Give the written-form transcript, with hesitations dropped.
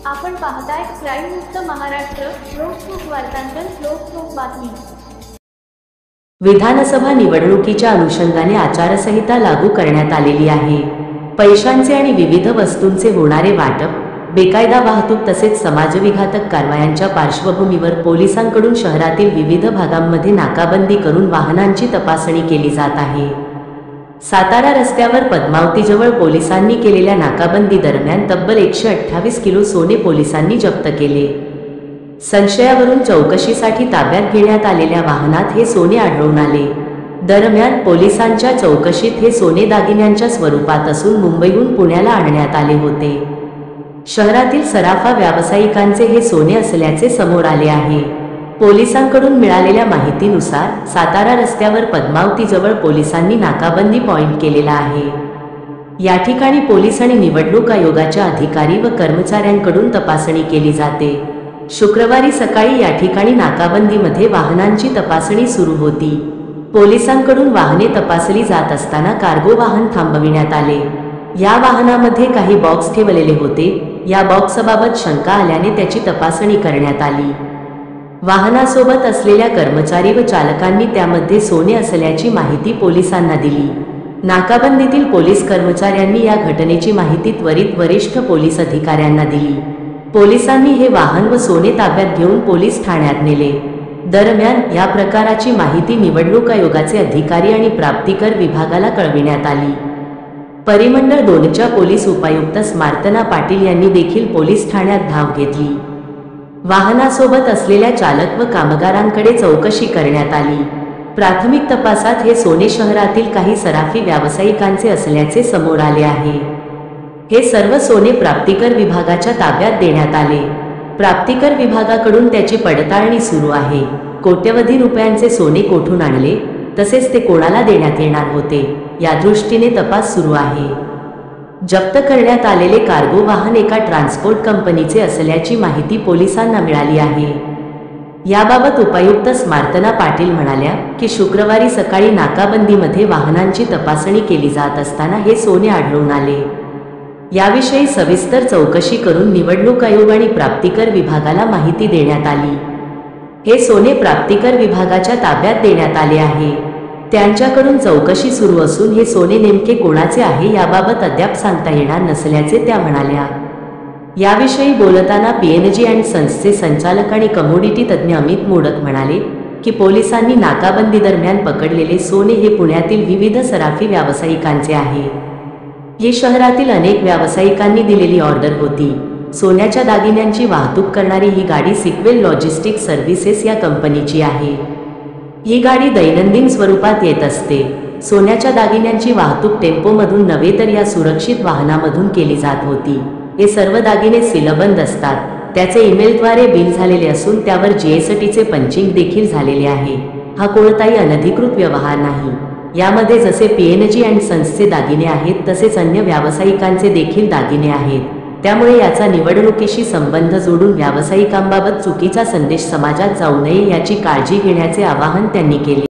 आपण पाहताय क्राईम मुक्त महाराष्ट्र लोकसुख वार्तांकन लोकसुख बातमी। विधानसभा निवडणुकीच्या अनुषंगाने आचारसंहिता लागू करण्यात आलेली आहे। पैशांचे आणि विविध वस्तूंचे होणारे वाटप, बेकायदा वाहतूक तसेच समाजविघातक कारवायांच्या पार्श्वभूमीवर पोलिसांकडून शहरातील विविध भागांमध्ये नाकाबंदी करून वाहनांची तपासणी केली जात आहे। सातारा रस्त्यावर पद्मावतीजवळ पोलिसांनी केलेल्या नाकाबंदी दरम्यान तब्बल 128 किलो सोने पोलिसांनी जप्त केले। संशयावरून चौकशीसाठी ताब्यात घेण्यात आलेल्या वाहनात हे सोने आढळून आले। दरम्यान पोलिसांच्या चौकशीत हे सोने दागिन्यांच्या स्वरूपात असून मुंबईहून पुण्याला आणण्यात आले होते। शहरातील सराफा व्यावसायिकांचे हे सोने असल्याचे समोर आले आहे। पोलिसांकडून मिळालेल्या माहितीनुसार सातारा रस्त्यावर पद्मावतीजवळ पोलिसांनी नाकाबंदी पॉइंट केलेला आहे। या ठिकाणी पोलीस आणि निवडणूक आयोगाच्या अधिकारी व कर्मचाऱ्यांकडून तपासणी केली जाते। शुक्रवारी सकाळी या ठिकाणी नाकाबंदीमध्ये वाहनांची तपासणी सुरू होती। पोलिसांकडून वाहने तपासली जात असताना कार्गो वाहन थांबविण्यात आले। या वाहनामध्ये काही बॉक्स ठेवलेले होते। या बॉक्सबाबत शंका आल्याने त्याची तपासणी करण्यात आली। वाहनासोबत असलेल्या कर्मचारी व चालकांनी त्यामध्ये सोने असल्याची माहिती पोलिसांना दिली। नाकाबंदीतील पोलीस कर्मचाऱ्यांनी या घटनेची माहिती त्वरित वरिष्ठ पोलीस अधिकाऱ्यांना दिली। पोलिसांनी हे वाहन व सोने ताब्यात घेऊन पोलीस ठाण्यात नेले। दरम्यान या प्रकाराची माहिती निवडणूक आयोगाचे अधिकारी आणि प्राप्तिकर विभागाला कळविण्यात आली। परिमंडळ 2च्या पोलीस उपायुक्त स्मार्तना पाटील यांनी देखील पोलीस ठाण्यात धाव घेतली। वाहनासोबत असलेल्या चालक व कामगारांकडे चौकशी करण्यात आली। प्राथमिक तपासात हे सोने शहरातील काही सराफी व्यावसायिकांचे असल्याचे समोर आले आहे। हे सर्व सोने प्राप्तिकर विभागाच्या ताब्यात देण्यात आले। प्राप्तिकर विभागाकडून त्याची पडताळणी सुरू आहे। कोट्यवधी रुपयांचे सोने कोठून आणले तसेच ते कोणाला देण्यात येणार होते या दृष्टीने तपास सुरू आहे। जप्त करण्यात आलेले कार्गो वाहन एका ट्रान्सपोर्ट कंपनीचे असल्याची माहिती पोलिसांना मिळाली आहे। याबाबत उपायुक्त स्मार्तना पाटील म्हणाल्या की शुक्रवारी सकाळी नाकाबंदीमध्ये वाहनांची तपासणी केली जात असताना हे सोने आढळून आले। याविषयी सविस्तर चौकशी करून निवडणूक आयोग आणि प्राप्तिकर विभागाला माहिती देण्यात आली। हे सोने प्राप्तिकर विभागाच्या ताब्यात देण्यात आले आहे। त्यांच्याकडून चौकशी सुरू असून हे सोने नेमके कोणाचे आहे याबाबत अद्याप सांगता येणार नसल्याचे त्या म्हणाल्या। याविषयी बोलताना पीएनजी अँड सन्सचे संचालक आणि कमोडिटी तज्ज्ञ अमित मोडक म्हणाले की पोलिसांनी नाकाबंदी दरम्यान पकडलेले सोने हे पुण्यातील विविध सराफी व्यावसायिकांचे आहे। ही शहरातील अनेक व्यावसायिकांनी दिलेली ऑर्डर होती। सोन्याच्या दागिन्यांची वाहतूक करणारी ही गाडी सिक्वेल लॉजिस्टिक सर्व्हिसेस या कंपनीची आहे। ही गाडी दैनंदिन स्वरूपात येत असते। सोन्याच्या दागिन्यांची वाहतूक टेम्पोमधून नव्हे तर या सुरक्षित वाहनामधून केली जात होती। हे सर्व दागिने सीलबंद असतात। त्याचे ईमेलद्वारे बिल झालेले असून त्यावर जीएसटीचे पंचिंग देखील झालेले आहे। हा कोणताही अनधिकृत व्यवहार नाही। यामध्ये जसे पीएनजी अँड सन्सचे दागिने आहेत तसेच अन्य व्यावसायिकांचे देखील दागिने आहेत। त्यामुळे याचा निवडणुकीशी संबंध जोडून व्यावसायिकांबाबत चुकीचा संदेश समाजात जाऊ नये याची काळजी घेण्याचे आवाहन त्यांनी केले।